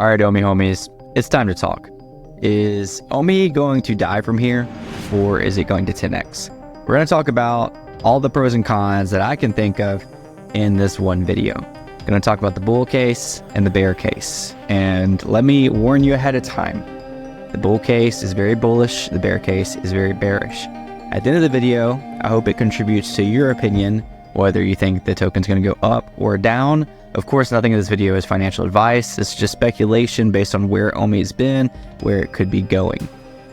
All right, Omi homies, it's time to talk. Is Omi going to die from here, or is it going to 10x? We're going to talk about all the pros and cons that I can think of in this one video. I'm going to talk about the bull case and the bear case. And let me warn you ahead of time. The bull case is very bullish. The bear case is very bearish. At the end of the video, I hope it contributes to your opinion, whether you think the token's going to go up or down. Of course, nothing in this video is financial advice. It's just speculation based on where Omi has been, where it could be going.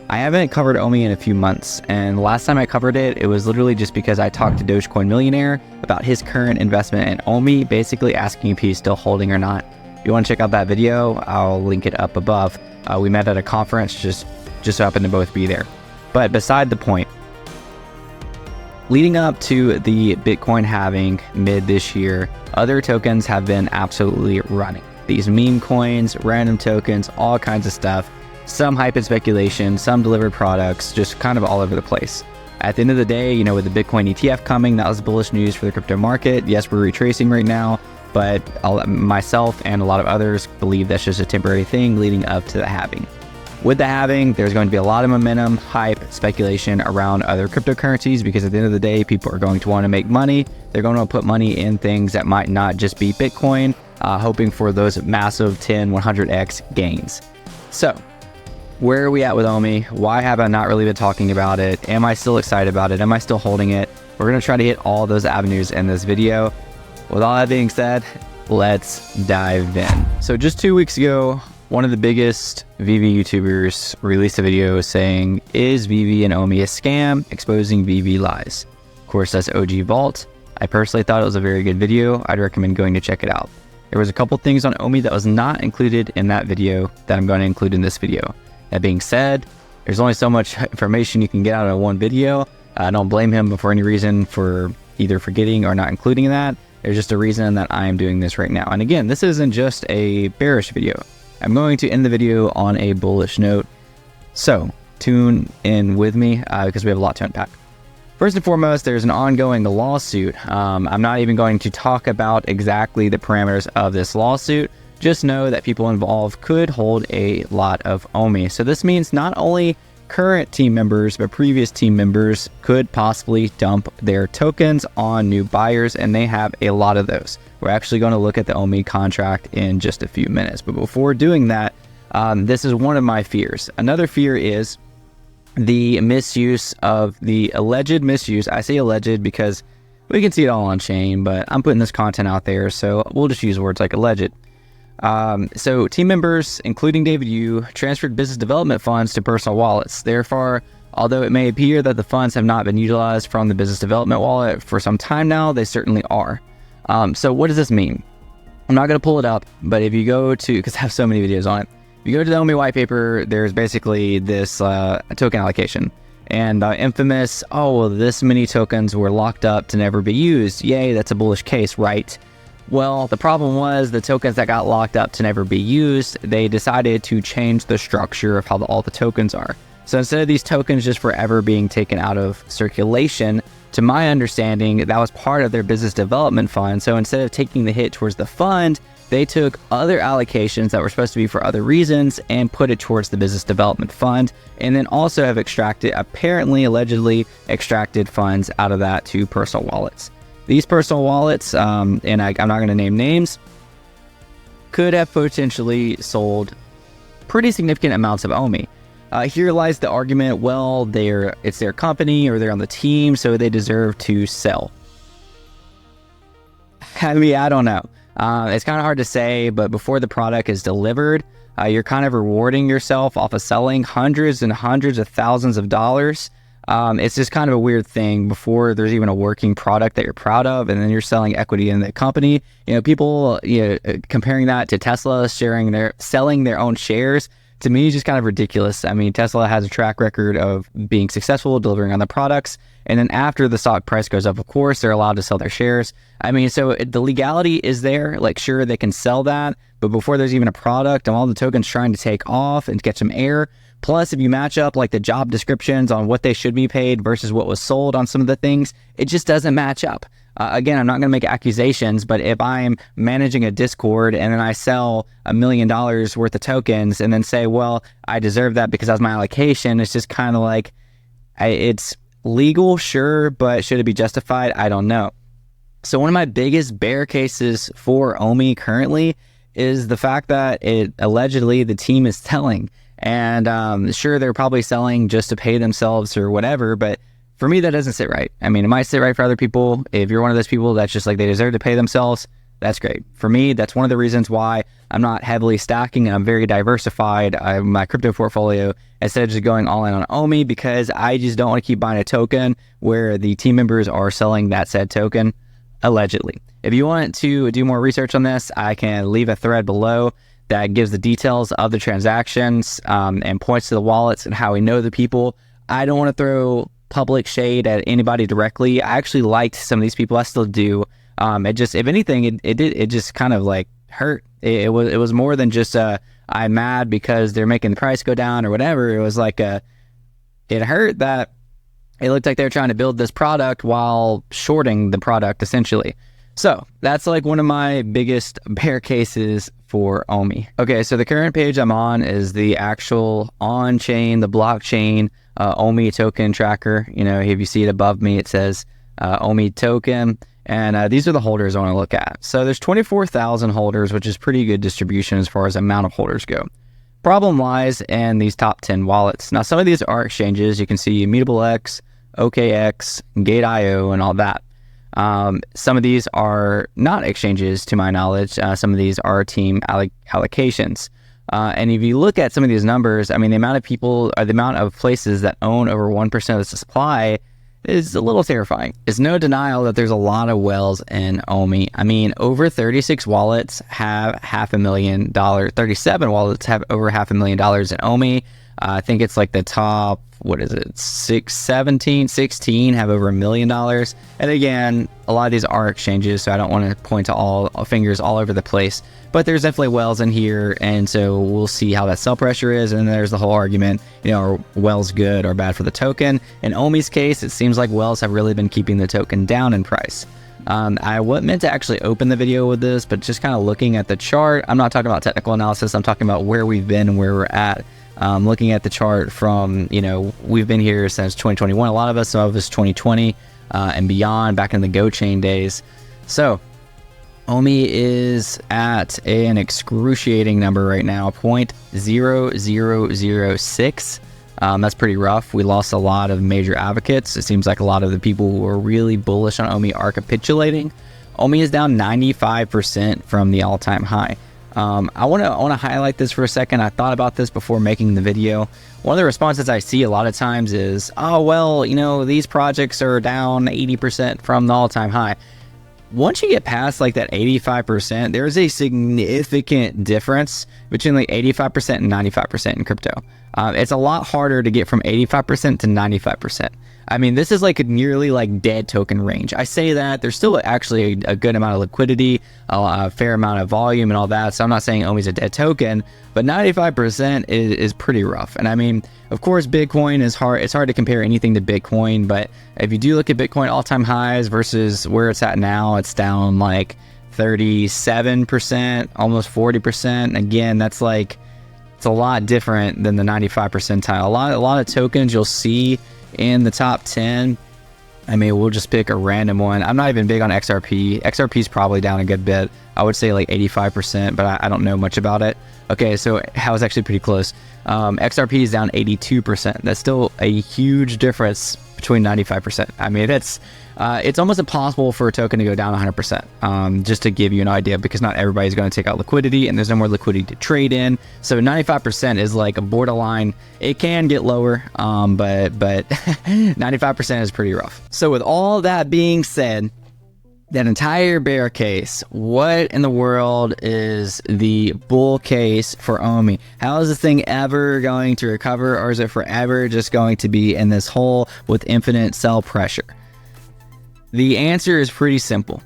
I haven't covered Omi in a few months, and last time I covered it, it was literally just because I talked to Dogecoin Millionaire about his current investment in Omi, basically asking if he's still holding or not. If you want to check out that video, I'll link it up above. We met at a conference, just so happened to both be there. But beside the point, leading up to the Bitcoin halving mid this year, other tokens have been absolutely running. These meme coins, random tokens, all kinds of stuff. Some hype and speculation, some delivered products, just kind of all over the place. At the end of the day, with the Bitcoin ETF coming, that was bullish news for the crypto market. Yes, we're retracing right now, but myself and a lot of others believe that's just a temporary thing leading up to the halving. With the halving, there's going to be a lot of momentum, hype, speculation around other cryptocurrencies because at the end of the day, people are going to want to make money. They're going to put money in things that might not just be Bitcoin, hoping for those massive 10, 100x gains. So, where are we at with Omi? Why have I not really been talking about it? Am I still excited about it? Am I still holding it? We're going to try to hit all those avenues in this video. With all that being said, let's dive in. So just 2 weeks ago, one of the biggest VV YouTubers released a video saying, is VV and Omi a scam? Exposing VV lies. Of course, that's OG Vault. I personally thought it was a very good video. I'd recommend going to check it out. There was a couple things on Omi that was not included in that video that I'm going to include in this video. That being said, there's only so much information you can get out of one video. I don't blame him for any reason for either forgetting or not including that. There's just a reason that I am doing this right now. And again, this isn't just a bearish video. I'm going to end the video on a bullish note, so tune in with me because we have a lot to unpack. First and foremost, there's an ongoing lawsuit. I'm not even going to talk about exactly the parameters of this lawsuit. Just know that people involved could hold a lot of Omi. So this means not only current team members, but previous team members could possibly dump their tokens on new buyers, and they have a lot of those. We're actually going to look at the Omi contract in just a few minutes. But before doing that, this is one of my fears. Another fear is the misuse of the alleged misuse. I say alleged because we can see it all on chain, but I'm putting this content out there, so we'll just use words like alleged. So team members, including David Yu, transferred business development funds to personal wallets. Therefore, although it may appear that the funds have not been utilized from the business development wallet for some time now, they certainly are. So what does this mean? I'm not going to pull it up, but if you go to, because I have so many videos on it, if you go to the Omi white paper, there's basically this token allocation. And infamous, oh, well, this many tokens were locked up to never be used. Yay, that's a bullish case, right? Well, the problem was the tokens that got locked up to never be used, they decided to change the structure of how all the tokens are. So instead of these tokens just forever being taken out of circulation, to my understanding, that was part of their business development fund. So instead of taking the hit towards the fund, they took other allocations that were supposed to be for other reasons and put it towards the business development fund, and then also have extracted, apparently, allegedly extracted funds out of that to personal wallets. These personal wallets, and I'm not going to name names, could have potentially sold pretty significant amounts of Omi. Here lies the argument, well, it's their company or they're on the team, so they deserve to sell. I mean, I don't know. It's kind of hard to say, but before the product is delivered, you're kind of rewarding yourself off of selling hundreds and hundreds of thousands of dollars. It's just kind of a weird thing before there's even a working product that you're proud of, and then you're selling equity in the company. People, comparing that to Tesla selling their own shares, to me, is just kind of ridiculous. I mean, Tesla has a track record of being successful, delivering on the products, and then after the stock price goes up, of course, they're allowed to sell their shares. I mean, so the legality is there. Like, sure, they can sell that, but before there's even a product and all the tokens trying to take off and get some air. Plus, if you match up like the job descriptions on what they should be paid versus what was sold on some of the things, it just doesn't match up. Again, I'm not going to make accusations, but if I'm managing a Discord and then I sell $1 million worth of tokens and then say, well, I deserve that because that's my allocation, it's just kind of like, it's legal, sure, but should it be justified? I don't know. So one of my biggest bear cases for Omi currently is the fact that allegedly the team is selling. And sure, they're probably selling just to pay themselves or whatever, but for me, that doesn't sit right. I mean, it might sit right for other people. If you're one of those people that's just like they deserve to pay themselves, that's great. For me, that's one of the reasons why I'm not heavily stacking. I'm very diversified. My crypto portfolio, instead of just going all in on Omi, because I just don't want to keep buying a token where the team members are selling that said token, allegedly. If you want to do more research on this, I can leave a thread below that gives the details of the transactions and points to the wallets and how we know the people. I don't want to throw public shade at anybody directly. I actually liked some of these people. I still do. It just, if anything, it just kind of like hurt. It was more than just I'm mad because they're making the price go down or whatever. It was like it hurt that it looked like they were trying to build this product while shorting the product essentially. So that's like one of my biggest bear cases for Omi. Okay, so the current page I'm on is the actual on-chain, the blockchain Omi token tracker. You know, if you see it above me, it says Omi token. And these are the holders I want to look at. So there's 24,000 holders, which is pretty good distribution as far as amount of holders go. Problem lies in these top 10 wallets. Now, some of these are exchanges. You can see Immutable X, OKX, Gate.io, and all that. Some of these are not exchanges, to my knowledge. Some of these are team allocations. And if you look at some of these numbers, I mean, the amount of people, or the amount of places that own over 1% of the supply is a little terrifying. It's no denial that there's a lot of whales in Omi. I mean, over 36 wallets have $500,000. 37 wallets have over $500,000 in Omi. I think it's like the top, what is it, 16 have over $1 million. And again, a lot of these are exchanges, so I don't want to point to all fingers all over the place. But there's definitely whales in here, and so we'll see how that sell pressure is. And there's the whole argument, you know, are whales good or bad for the token? In Omi's case, it seems like whales have really been keeping the token down in price. I wasn't meant to actually open the video with this, but just kind of looking at the chart, I'm not talking about technical analysis, I'm talking about where we've been and where we're at. Looking at the chart from, you know, we've been here since 2021, a lot of us, some of us 2020 and beyond, back in the Go Chain days. So Omi is at an excruciating number right now, 0.0006. That's pretty rough. We lost a lot of major advocates. It seems like a lot of the people who were really bullish on Omi are capitulating. Omi is down 95% from the all-time high. I want to highlight this for a second. I thought about this before making the video. One of the responses I see a lot of times is, oh, well, you know, these projects are down 80% from the all-time high. Once you get past like that 85%, there's a significant difference between like 85% and 95% in crypto. It's a lot harder to get from 85% to 95%. I mean, this is like a nearly like dead token range. I say that there's still actually a good amount of liquidity, a fair amount of volume and all that. So I'm not saying Omi's a dead token, but 95% is pretty rough. And I mean, of course, Bitcoin is hard. It's hard to compare anything to Bitcoin, but if you do look at Bitcoin all-time highs versus where it's at now, it's down like 37%, almost 40%. Again, that's like, it's a lot different than the 95 percentile. A lot of tokens you'll see in the top 10. I mean, we'll just pick a random one. I'm not even big on XRP. XRP is probably down a good bit. I would say like 85%, but I don't know much about it. Okay, so I was actually pretty close. XRP is down 82%. That's still a huge difference between 95%. I mean, it's almost impossible for a token to go down 100%, just to give you an idea, because not everybody's going to take out liquidity and there's no more liquidity to trade in. So 95% is like a borderline. It can get lower, but 95% is pretty rough. So with all that being said, that entire bear case, what in the world is the bull case for Omi? How is this thing ever going to recover, or is it forever just going to be in this hole with infinite sell pressure? The answer is pretty simple.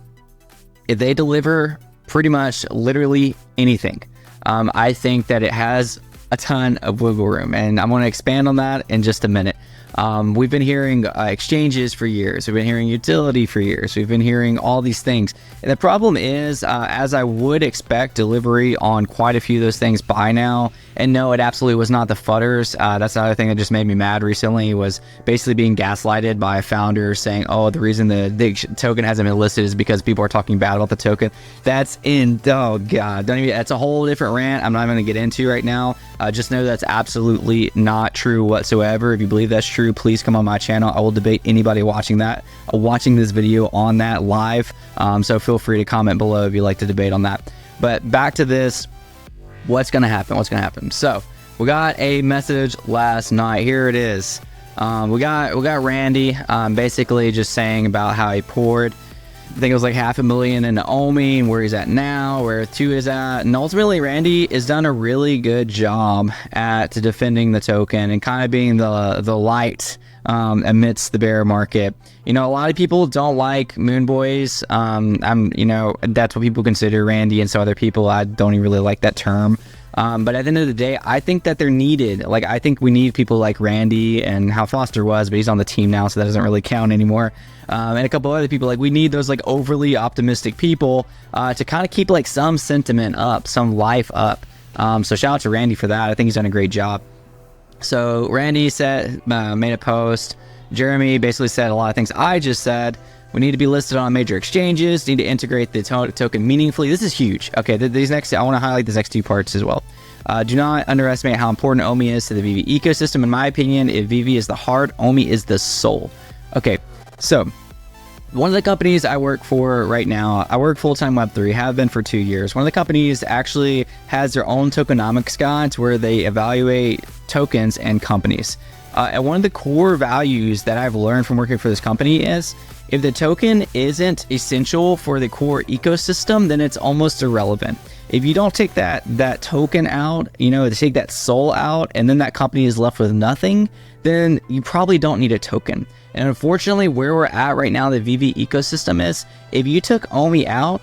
If they deliver pretty much literally anything, I think that it has a ton of wiggle room, and I'm going to expand on that in just a minute. We've been hearing exchanges for years. We've been hearing utility for years. We've been hearing all these things. And the problem is, as I would expect, delivery on quite a few of those things by now. And no, it absolutely was not the fudders. That's another thing that just made me mad recently, was basically being gaslighted by a founder saying, oh, the reason the token hasn't been listed is because people are talking bad about the token. That's oh God, that's a whole different rant I'm not going to get into right now. Just know that's absolutely not true whatsoever. If you believe that's true, please come on my channel. I will debate anybody watching this video on that live. So feel free to comment below if you'd like to debate on that. But back to this, what's going to happen? So we got a message last night. Here it is. We got Randy basically just saying about how he poured, I think it was like $500,000 into Omi and where he's at now, where 2 is at. And ultimately, Randy has done a really good job at defending the token and kind of being the light amidst the bear market. You know, a lot of people don't like moon boys. That's what people consider Randy, and so other people, I don't even really like that term. But at the end of the day, I think that they're needed. Like, I think we need people like Randy, and how Foster was, but he's on the team now, so that doesn't really count anymore. And a couple other people. Like, we need those like overly optimistic people to kind of keep like some sentiment up, some life up. So shout out to Randy for that. I think he's done a great job. So Randy made a post. Jeremy basically said a lot of things I just said. We need to be listed on major exchanges, need to integrate the token meaningfully. This is huge. Okay, I want to highlight these next 2 parts as well. Do not underestimate how important Omi is to the VV ecosystem. In my opinion, if VV is the heart, Omi is the soul. Okay, so one of the companies I work for right now, I work full-time Web3, have been for 2 years. One of the companies actually has their own tokenomics guides where they evaluate tokens and companies. And one of the core values that I've learned from working for this company is, if the token isn't essential for the core ecosystem, then it's almost irrelevant. If you don't take that token out, to take that soul out, and then that company is left with nothing, then you probably don't need a token. And unfortunately, where we're at right now, the VV ecosystem is, if you took Omi out,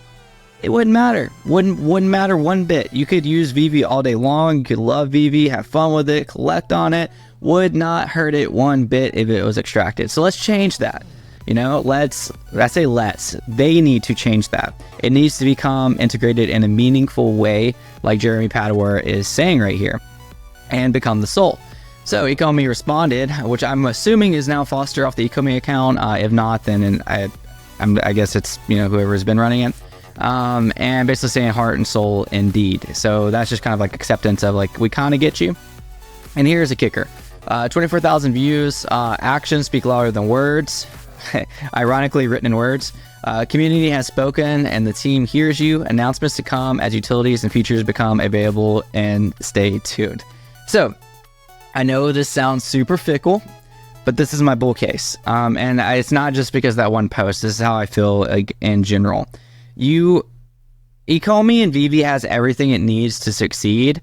it wouldn't matter. Wouldn't matter one bit. You could use VV all day long. You could love VV, have fun with it, collect on it. Would not hurt it one bit if it was extracted. So let's change that. They need to change that. It needs to become integrated in a meaningful way, like Jeremy Padua is saying right here, and become the soul. So Ecomi responded, which I'm assuming is now Foster off the Ecomi account. If not, then I guess it's whoever has been running it. And basically saying heart and soul indeed. So that's just kind of like acceptance of like, we kind of get you. And here's a kicker. 24,000 views. Actions speak louder than words. Ironically written in words. Community has spoken and the team hears you. Announcements to come as utilities and features become available, and stay tuned. So I know this sounds super fickle, but this is my bull case. And it's not just because of that one post. This is how I feel like in general. Ecomi and VV has everything it needs to succeed,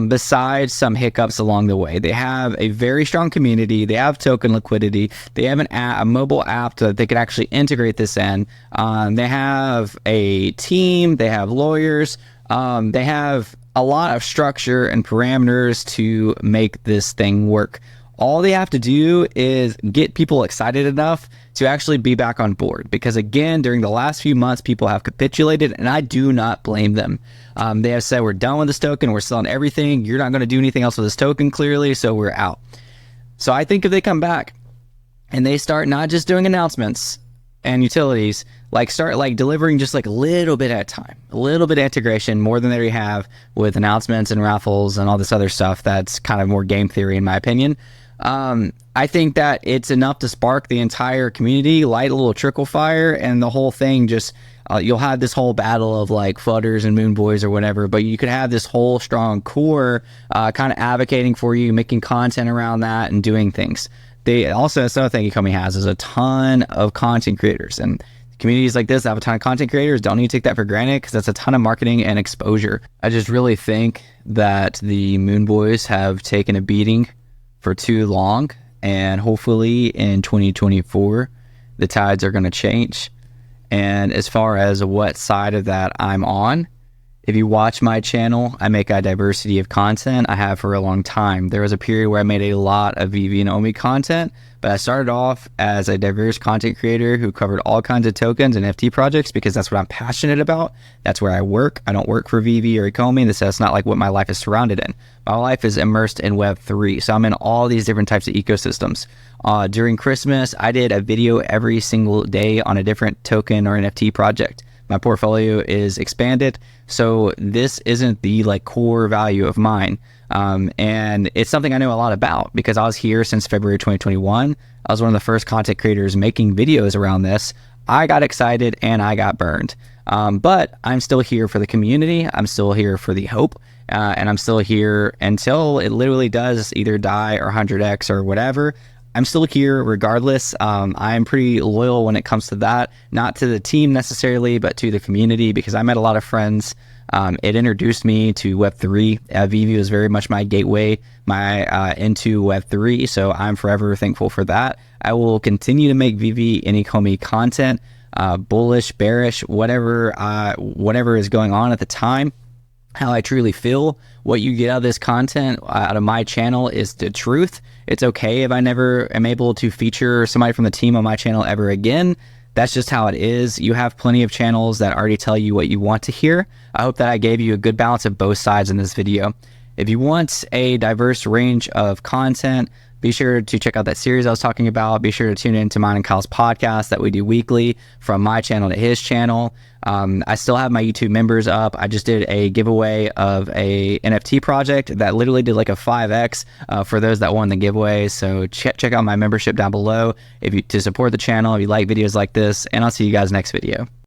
besides some hiccups along the way. They have a very strong community. They have token liquidity. They have a mobile app that they could actually integrate this in. They have a team. They have lawyers. They have a lot of structure and parameters to make this thing work. All they have to do is get people excited enough to actually be back on board. Because again, during the last few months, people have capitulated, and I do not blame them. They have said, we're done with this token. We're selling everything. You're not going to do anything else with this token, clearly, so we're out. So I think if they come back and they start not just doing announcements and utilities, start delivering just a little bit at a time, a little bit of integration, more than they already have with announcements and raffles and all this other stuff that's kind of more game theory in my opinion. I think that it's enough to spark the entire community, light a little trickle fire, and the whole thing just, you'll have this whole battle of fudders and moon boys or whatever, but you could have this whole strong core kind of advocating for you, making content around that and doing things. They also, that's another thing Ecomi has, is a ton of content creators, and communities like this have a ton of content creators. Don't need to take that for granted, because that's a ton of marketing and exposure. I just really think that the moon boys have taken a beating for too long, and hopefully in 2024 the tides are going to change. And as far as what side of that I'm on, If you watch my channel, I make a diversity of content. I have for a long time. There was a period where I made a lot of VV and Omi content, but I started off as a diverse content creator who covered all kinds of tokens and NFT projects because that's what I'm passionate about. That's where I work. I don't work for VV or Omi. That's not like what my life is surrounded in. My life is immersed in Web3. So I'm in all these different types of ecosystems. During Christmas, I did a video every single day on a different token or NFT project. My portfolio is expanded, so this isn't the like core value of mine. And it's something I know a lot about because I was here since February 2021. I was one of the first content creators making videos around this. I got excited and I got burned. But I'm still here for the community. I'm still here for the hope. And I'm still here until it literally does either die or 100x or whatever. I'm still here regardless. I'm pretty loyal when it comes to that, not to the team necessarily, but to the community because I met a lot of friends. It introduced me to Web3. VV was very much my gateway into Web3, so I'm forever thankful for that. I will continue to make VV and Omi content, bullish, bearish, whatever is going on at the time. How I truly feel. What you get out of this content, out of my channel, is the truth. It's okay if I never am able to feature somebody from the team on my channel ever again. That's just how it is. You have plenty of channels that already tell you what you want to hear. I hope that I gave you a good balance of both sides in this video. If you want a diverse range of content, be sure to check out that series I was talking about. Be sure to tune in to mine and Kyle's podcast that we do weekly from my channel to his channel. I still have my YouTube members up. I just did a giveaway of a NFT project that literally did like a 5x for those that won the giveaway. So check out my membership down below to support the channel if you like videos like this, and I'll see you guys next video.